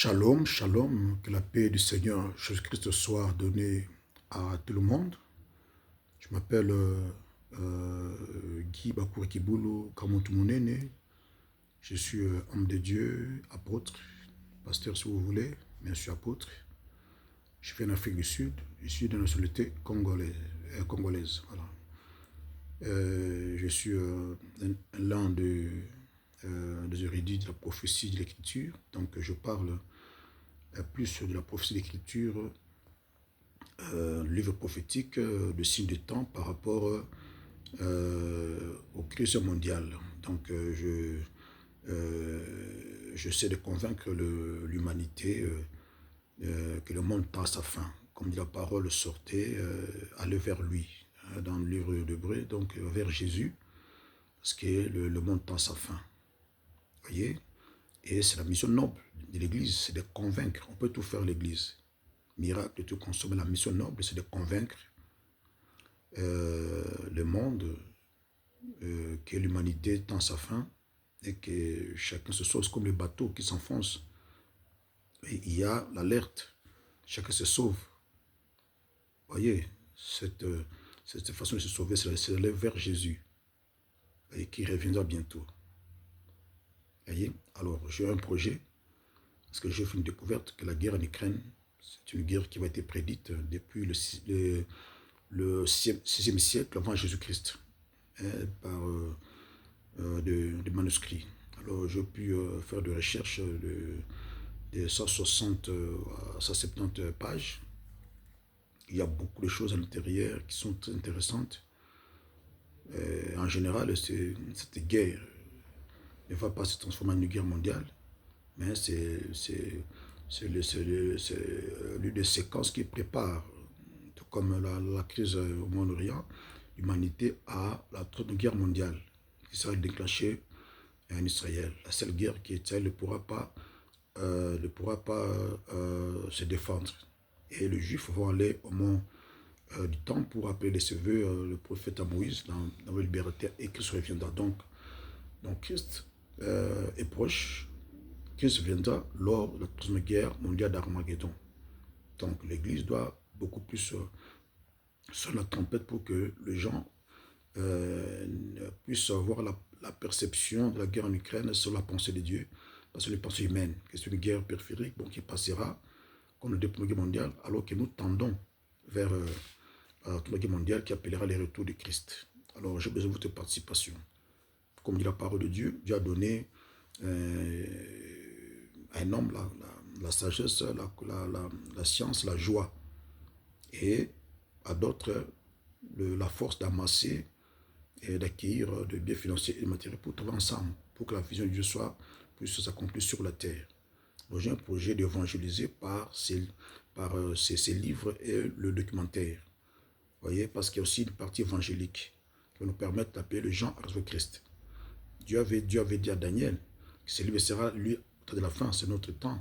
Shalom, shalom, que la paix du Seigneur Jésus-Christ soit donnée à tout le monde. Je m'appelle Guy Bakour Kiboulou Kamoutoumounene. Je suis homme de Dieu, apôtre, pasteur si vous voulez, mais je suis apôtre. Je viens d'Afrique du Sud, je suis de nationalité congolaise. Voilà. Je suis l'un des érudits de la prophétie de l'écriture, donc je parle plus de la prophétie de l'écriture, livre prophétique, de signes de temps par rapport aux crises mondiales. Donc j'essaie de convaincre l'humanité que le monde tend à sa fin. Comme dit la parole, sortez, allez vers lui, dans le livre d'Hébreux, donc vers Jésus, parce que le monde tend à sa fin. Voyez? Et c'est la mission noble de l'Église, c'est de convaincre. On peut tout faire l'Église. Miracle de tout consommer. La mission noble, c'est de convaincre le monde que l'humanité tend à sa fin et que chacun se sauve comme le bateau qui s'enfonce. Et il y a l'alerte. Chacun se sauve. Voyez, cette façon de se sauver, c'est d'aller vers Jésus et qui reviendra bientôt. Voyez, alors j'ai un projet parce que j'ai fait une découverte que la guerre en Ukraine, c'est une guerre qui va être prédite depuis le 6e siècle avant Jésus-Christ, par des manuscrits. Alors j'ai pu faire des recherches de 160 à 170 pages. Il y a beaucoup de choses à l'intérieur qui sont très intéressantes. En général, cette guerre ne va pas se transformer en une guerre mondiale, mais c'est l'une des séquences qui prépare, tout comme la crise au Moyen-Orient, l'humanité à la troisième guerre mondiale qui sera déclenchée en Israël. La seule guerre qui Israël ne pourra pas se défendre. Et les Juifs vont aller au mont du temps pour appeler de ses voeux le prophète à Moïse dans la liberté, et Christ reviendra. Donc Christ est proche. Christ viendra lors de la troisième guerre mondiale d'Armageddon. Donc l'Église doit beaucoup plus sonner la trompette pour que les gens puissent avoir la perception de la guerre en Ukraine sur la pensée de Dieu, parce que les pensées humaines, que c'est une guerre périphérique qui passera comme la deuxième guerre mondiale, alors que nous tendons vers la troisième guerre mondiale qui appellera le retour de Christ. Alors j'ai besoin de votre participation. Comme dit la parole de Dieu, Dieu a donné à un homme la sagesse, la science, la joie, et à d'autres la force d'amasser et d'acquérir des biens financiers et matériels pour travailler ensemble, pour que la vision de Dieu puisse s'accomplir sur la terre. Donc j'ai un projet d'évangéliser par ces livres et le documentaire. Vous voyez, parce qu'il y a aussi une partie évangélique qui va nous permettre d'appeler les gens à recevoir Christ. Dieu avait dit à Daniel que ce livre sera lu au temps de la fin, c'est notre temps.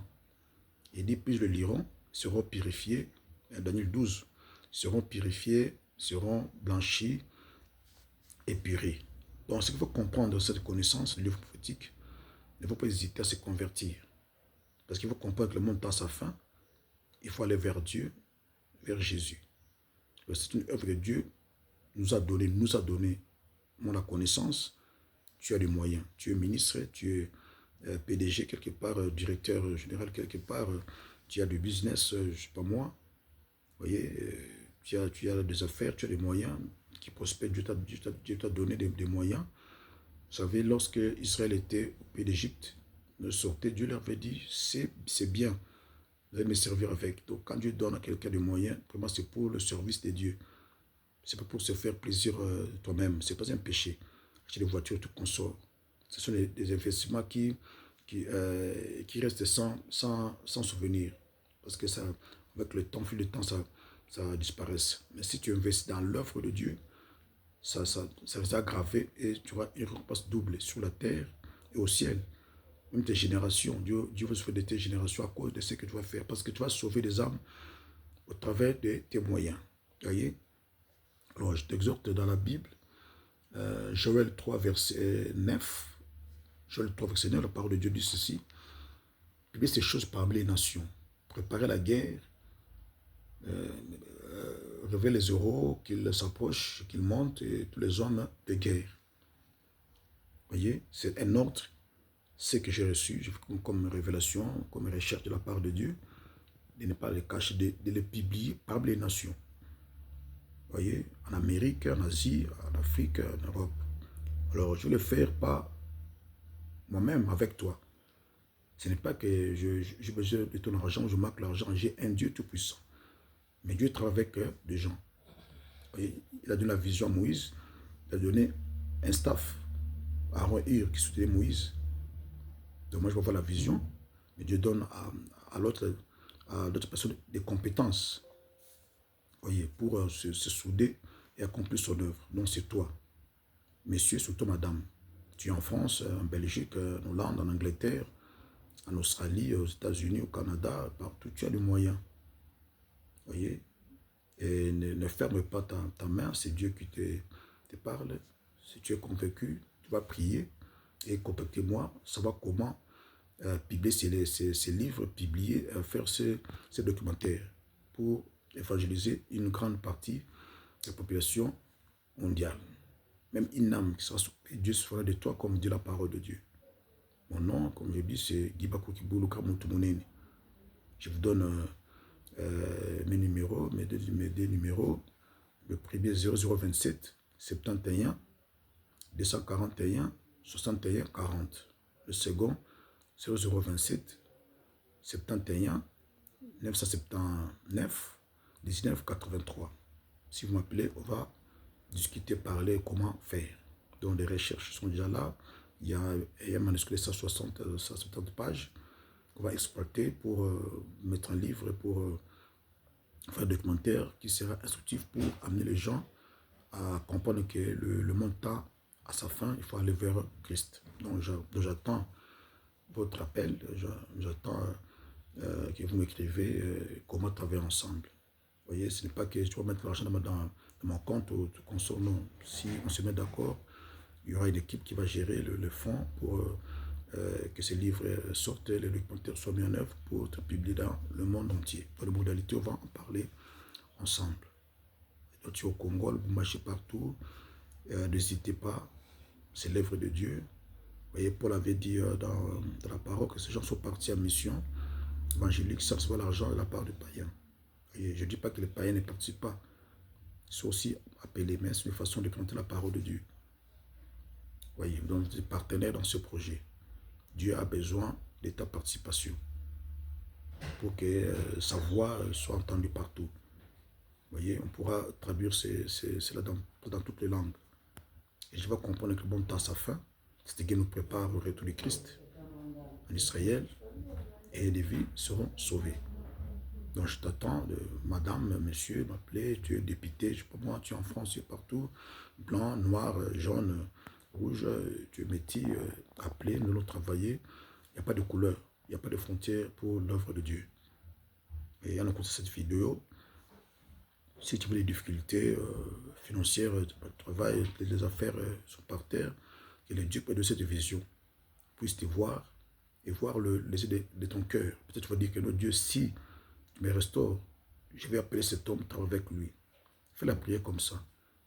Il dit, puis le liront, seront purifiés, Daniel 12, seront purifiés, seront blanchis, épurés. Donc, ce qu'il faut comprendre de cette connaissance, le livre prophétique, il ne faut pas hésiter à se convertir. Parce qu'il faut comprendre que le monde tend à sa fin, il faut aller vers Dieu, vers Jésus. C'est une œuvre que Dieu nous a donné la connaissance. Tu as des moyens, tu es ministre, tu es PDG quelque part, directeur général quelque part, tu as du business, je ne sais pas moi. Vous voyez, tu as des affaires, tu as des moyens qui prospèrent, Dieu t'a donné des moyens. Vous savez, lorsque Israël était au pays d'Égypte, ne sortait, Dieu leur avait dit, c'est bien, vous allez me servir avec. Donc quand Dieu donne à quelqu'un des moyens, vraiment c'est pour le service de Dieu. C'est pas pour se faire plaisir toi-même, c'est pas un péché. Acheter des voitures, tout consort. Ce sont des investissements qui restent sans souvenir. Parce que ça, avec le temps, fil de temps, ça disparaît. Mais si tu investis dans l'œuvre de Dieu, ça restera gravé et tu auras une récompense double sur la terre et au ciel. Même tes générations, Dieu va sauver de tes générations à cause de ce que tu vas faire. Parce que tu vas sauver des âmes au travers de tes moyens. Vous voyez? Alors je t'exhorte dans la Bible, Joël 3, verset 9. Joël 3, verset 9, la parole de Dieu dit ceci. publier ces choses parmi les nations, préparer la guerre, révéler les euros, qu'ils s'approchent, qu'ils montent, et tous les hommes de guerre. Voyez, c'est un ordre, ce que j'ai reçu comme révélation, comme recherche de la part de Dieu, de ne pas les cacher, de les publier parmi les nations. Voyez, en Amérique, en Asie, en Afrique, en Europe. Alors, je vais le faire pas moi-même avec toi. Ce n'est pas que j'ai besoin de ton argent, je marque l'argent, j'ai un Dieu tout-puissant. Mais Dieu travaille avec des gens. Voyez, il a donné la vision à Moïse, il a donné un staff à Aaron Hur qui soutenait Moïse. Donc moi je vais voir la vision, mais Dieu donne à d'autres personnes des compétences, voyez, pour se souder et accomplir son œuvre. Donc c'est toi, messieurs, surtout madame. Tu es en France, en Belgique, en Hollande, en Angleterre, en Australie, aux États-Unis, au Canada, partout, tu as les moyens. Voyez, et ne ferme pas ta main, c'est Dieu qui te parle. Si tu es convaincu, tu vas prier et contactez-moi, savoir comment publier ces livres, publier, faire ces documentaires pour évangéliser une grande partie de la population mondiale. Même une âme qui sera sauvée, Dieu se fera de toi comme dit la parole de Dieu. Mon nom, comme je dis, c'est Guibako Kiboulou Kamoutoumouneni. Je vous donne mes numéros, mes deux numéros. Le premier 0027 71 241 61 40. Le second 0027 71 979 19 83. Si vous m'appelez, on va discuter, parler, comment faire. Donc les recherches sont déjà là. Il y a un manuscrit de 170 pages qu'on va exploiter pour mettre un livre, pour faire un documentaire qui sera instructif pour amener les gens à comprendre que le monde tend à sa fin, il faut aller vers Christ. Donc j'attends votre appel, j'attends que vous m'écrivez comment travailler ensemble. Vous voyez, ce n'est pas que je dois mettre l'argent dans mon compte ou tout consort, non. Si on se met d'accord, il y aura une équipe qui va gérer le fonds pour que ces livres sortent, les documentaires soient mis en œuvre pour être publiés dans le monde entier. Dans les modalités, on va en parler ensemble. Donc, tu es au Congo, vous marchez partout, n'hésitez pas, c'est l'œuvre de Dieu. Vous voyez, Paul avait dit dans la parole que ces gens sont partis en mission évangélique sans recevoir l'argent de la part du païen. Et je ne dis pas que les païens ne participent pas, ils sont aussi appelés, mais c'est une façon de présenter la parole de Dieu. Vous voyez, donc des partenaires dans ce projet. Dieu a besoin de ta participation pour que sa voix soit entendue partout. Vous voyez, on pourra traduire cela dans toutes les langues. Et je vais comprendre que le bon temps à sa fin, c'est que nous prépare au retour du Christ en Israël et les vies seront sauvées. Donc je t'attends, madame, monsieur, m'appeler, tu es député, je sais pas moi, tu es en France, tu es partout, blanc, noir, jaune, rouge, tu es métis, appelé, nous allons travailler. Il n'y a pas de couleur, il n'y a pas de frontières pour l'œuvre de Dieu. Et en écoutant cette vidéo, si tu veux des difficultés financières, le travail, les affaires sont par terre, que le Dieu peut de cette vision puisse te voir et voir les idées de ton cœur. Peut-être tu vas dire que non, Dieu, si tu me restaures, je vais appeler cet homme, travailler avec lui. Fais la prière comme ça.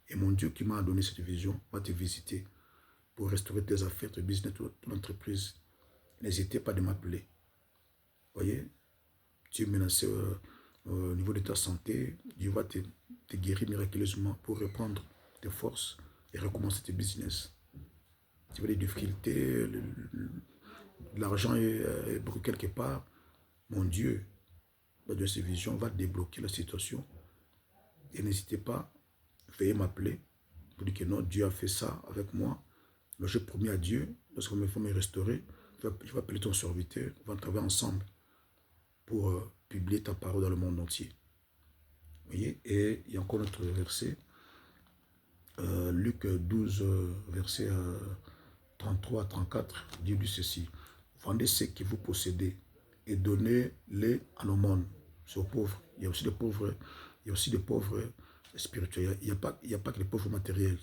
Et mon Dieu qui m'a donné cette vision va te visiter pour restaurer tes affaires, ton business, ton entreprise. N'hésitez pas de m'appeler. Voyez, tu es menacé au niveau de ta santé, Dieu va te guérir miraculeusement pour reprendre tes forces et recommencer tes business. Tu as des difficultés, l'argent est bloqué quelque part, mon Dieu, de ces visions, va débloquer la situation. Et n'hésitez pas, veuillez m'appeler pour dire que non, Dieu a fait ça avec moi. Mais j'ai promis à Dieu, lorsqu'on me faut me restaurer, je vais appeler ton serviteur, on va travailler ensemble pour publier ta parole dans le monde entier. Vous voyez, et il y a encore notre verset, Luc 12, verset 33 à 34, dit ceci: vendez ce que vous possédez et donnez-les à l'aumône. C'est aux pauvres. Il y a aussi des pauvres, spirituels. Il n'y a pas que les pauvres matériels,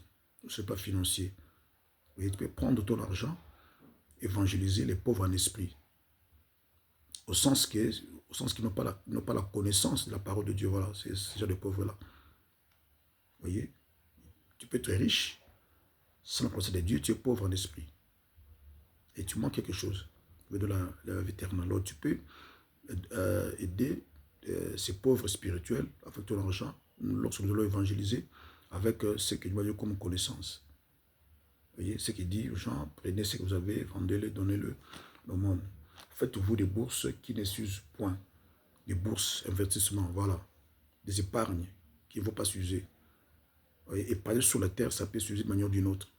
ce n'est pas financier. Vous voyez, tu peux prendre ton argent, évangéliser les pauvres en esprit. au sens qu'ils n'ont pas la connaissance de la parole de Dieu. Voilà, c'est ce genre de pauvres-là. Vous voyez, tu peux être riche, sans la connaissance de Dieu, tu es pauvre en esprit. Et tu manques quelque chose de la vie éternelle. Alors tu peux aider ces pauvres spirituels avec ton argent, lorsque nous allons évangéliser, avec ce que nous avons comme connaissance. Vous voyez, ce qu'il dit aux gens, prenez ce que vous avez, vendez-le, donnez-le au monde. Faites-vous des bourses qui ne s'usent point. Des bourses, investissement, voilà. Des épargnes qui ne vont pas s'user. Et parler sur la terre, ça peut s'user de manière ou d'une autre.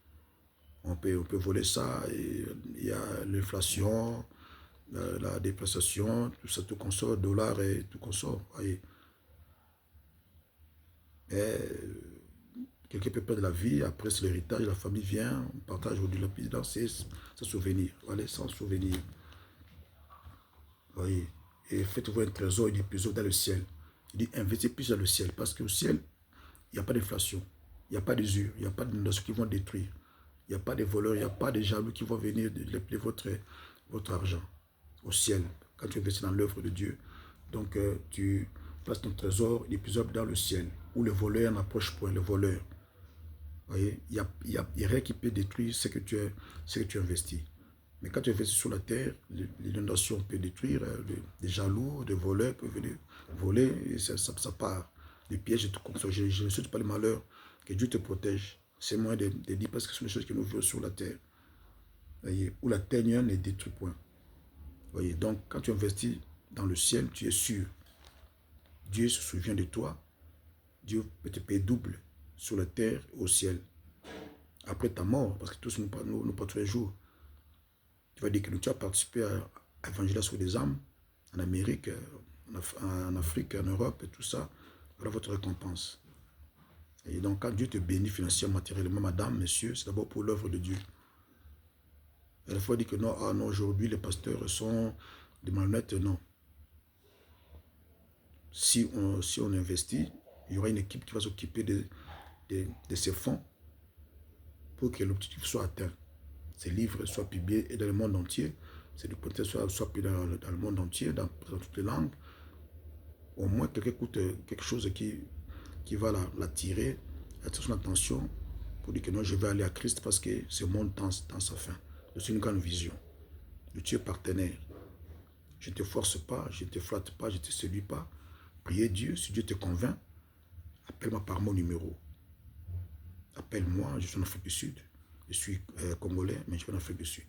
On peut voler ça, et il y a l'inflation, la dépréciation, tout ça, tout consort, dollar et tout consort. Voyez. Et quelqu'un peut perdre la vie, après c'est l'héritage, la famille vient, on partage aujourd'hui la pizza, c'est sans souvenir. Allez, sans souvenir. Voyez. Et faites-vous un trésor, il dit plus haut dans le ciel. Il dit investissez plus dans le ciel, parce qu'au ciel, il n'y a pas d'inflation, il n'y a pas d'usure, il n'y a pas d'inondations qui vont détruire. Il n'y a pas de voleurs, il n'y a pas de jaloux qui vont venir de votre argent au ciel, quand tu investis dans l'œuvre de Dieu. Donc, tu places ton trésor, il est plus haut dans le ciel, où le voleur n'approche point, le voleur. Vous voyez, il n'y a rien qui peut détruire ce que tu investis. Mais quand tu investis sur la terre, l'inondation peut détruire, des jaloux, des voleurs peuvent venir voler, et ça part. Les pièges et tout comme ça. Je ne souhaite pas le malheur, que Dieu te protège. C'est moins de dire parce que ce sont des choses qui nous vivent sur la terre. Voyez, où la terre ne détruit point. Voyez, donc quand tu investis dans le ciel, tu es sûr. Dieu se souvient de toi. Dieu peut te payer double sur la terre et au ciel. Après ta mort, parce que tous nous pas tous les jours. Tu vas dire que tu as participé à évangéliser sur des âmes, en Amérique, en Afrique, en Europe, et tout ça. Voilà votre récompense. Et donc, quand Dieu te bénit financièrement, matériellement, madame, monsieur, c'est d'abord pour l'œuvre de Dieu. Et la fois, on dit que non, non, aujourd'hui, les pasteurs sont des malhonnêtes. Non. Si on investit, il y aura une équipe qui va s'occuper de ces fonds pour que l'objectif soit atteint. Ces livres soient publiés dans le monde entier, ces documentaires soient publiés dans le monde entier, dans toutes les langues. Au moins, quelqu'un écoute quelque chose qui va l'attirer, attirer son attention pour dire que non, je vais aller à Christ parce que ce monde tend sa fin. C'est une grande vision. Tu es partenaire. Je ne te force pas, je ne te flatte pas, je ne te séduis pas. Priez Dieu, si Dieu te convainc, appelle-moi par mon numéro. Appelle-moi, je suis en Afrique du Sud. Je suis congolais, mais je suis en Afrique du Sud.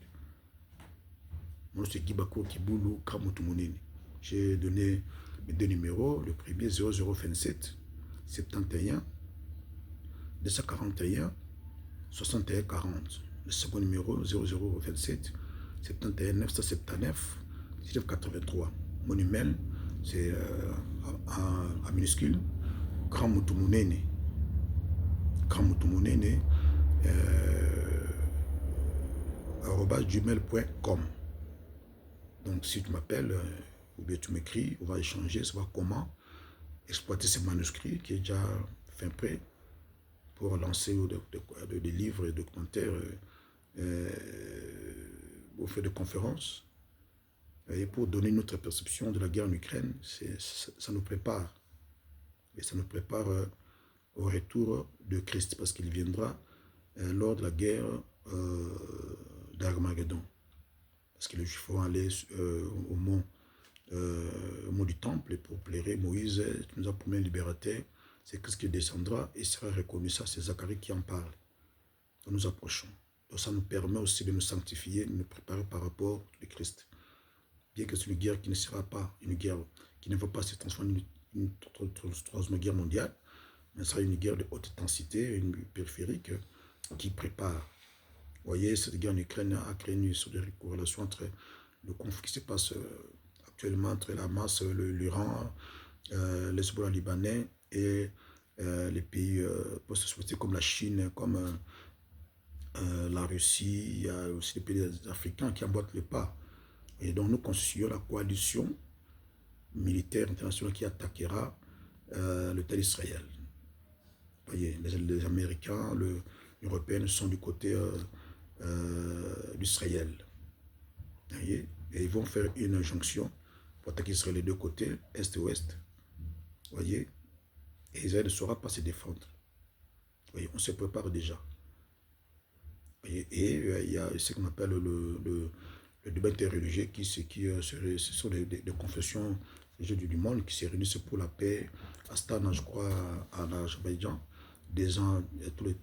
Moi, c'est Gibako Kiboulou Kamutumunini. J'ai donné mes deux numéros. Le premier 0027 71 241 61 40. Le second numéro 0027 71 979 1983. Mon email, c'est en minuscule Kamutumunene. Kamutumunene @gmail.com. Donc si tu m'appelles ou bien tu m'écris, on va échanger, savoir comment exploiter ces manuscrits qui est déjà fin prêt pour lancer des livres et documentaires, pour faire des conférences et pour donner une autre perception de la guerre en Ukraine. Ça nous prépare, et ça nous prépare au retour de Christ, parce qu'il viendra lors de la guerre d'Armageddon. Parce que les Juifs vont aller au mont du Temple pour plairer Moïse, tu nous as promis un libérateur, c'est Christ qui descendra et sera reconnu. Ça, c'est Zacharie qui en parle. Donc nous approchons. Donc ça nous permet aussi de nous sanctifier, de nous préparer par rapport au Christ. Bien que c'est une guerre qui ne sera pas une guerre qui ne va pas se transformer en une troisième guerre mondiale, mais ce sera une guerre de haute intensité, une périphérique qui prépare. Vous voyez, cette guerre en Ukraine a créé une sorte de corrélation entre le conflit qui se passe actuellement entre la Hamas, l'Iran, l'Hezbollah libanais et les pays post-soviétiques comme la Chine, comme la Russie. Il y a aussi les pays africains qui emboîtent le pas. Et donc nous constituons la coalition militaire internationale qui attaquera le tel Israël. Vous voyez, les Américains, les Européens sont du côté d'Israël. Et ils vont faire une injonction pour attaquer Israël des deux côtés, est et ouest. Voyez, et Israël ne saura pas se défendre. Voyez, on se prépare déjà. Voyez, et il y a ce qu'on appelle le débat interreligieux ce sont des confessions religieuses du monde qui se réunissent pour la paix. Astana, je crois, en Azerbaïdjan, tous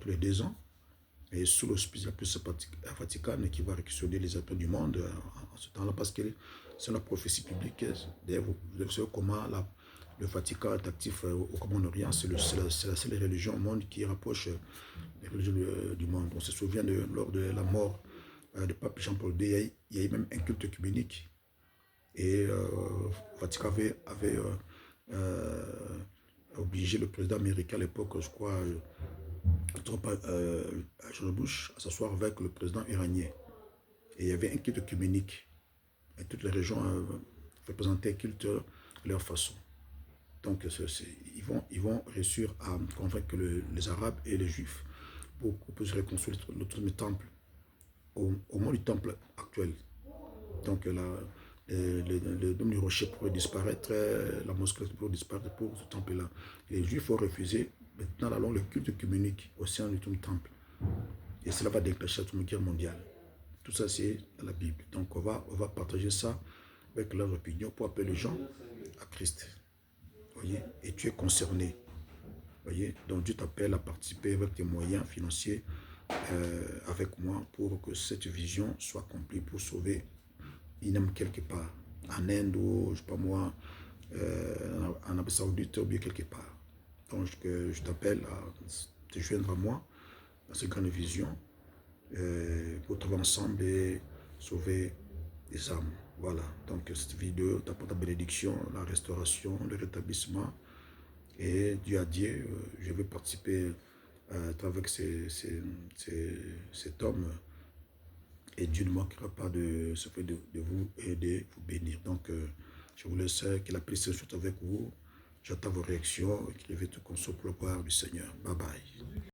les 2 ans. Et sous l'hospice la plus Vatican qui va réquisitionner les appels du monde en ce temps-là, parce que c'est la prophétie publique. D'ailleurs, vous savez comment le Vatican est actif au Moyen-Orient, c'est la seule religion au monde qui rapproche les religions du monde. On se souvient lors de la mort du pape Jean-Paul II, il y a eu même un culte œcuménique. Et le Vatican avait obligé le président américain à l'époque, je crois, George Bush, à s'asseoir avec le président iranien. Et il y avait un culte œcuménique. Et toutes les régions représentaient un culte de leur façon. Donc, ils vont réussir à convaincre les Arabes et les Juifs pour qu'on puisse reconstruire le troisième temple au moment du temple actuel. Donc, le dôme du rocher pourrait disparaître, la mosquée pourrait disparaître pour ce temple-là. Les Juifs ont refusé. Maintenant, allons le culte œcuménique au sein du temple. Et cela va déclencher la Troisième Guerre mondiale. Tout ça, c'est dans la Bible. Donc, on va partager ça avec leur opinion pour appeler les gens à Christ. Voyez? Et tu es concerné. Voyez? Donc, Dieu t'appelle à participer avec tes moyens financiers avec moi pour que cette vision soit accomplie pour sauver une quelque part. En Inde ou, je ne sais pas moi, en Arabie Saoudite ou bien quelque part. Donc, je t'appelle à te joindre à moi dans cette grande vision pour travailler ensemble et sauver les âmes. Voilà, donc cette vidéo t'apporte la bénédiction, la restauration, le rétablissement. Et Dieu a dit, je vais participer avec cet homme et Dieu ne manquera pas de se faire de vous et de vous bénir. Donc, je vous laisse que la paix soit avec vous. J'attends vos réactions. Écrivez tout qu'on soit pour le gloire du Seigneur. Bye bye.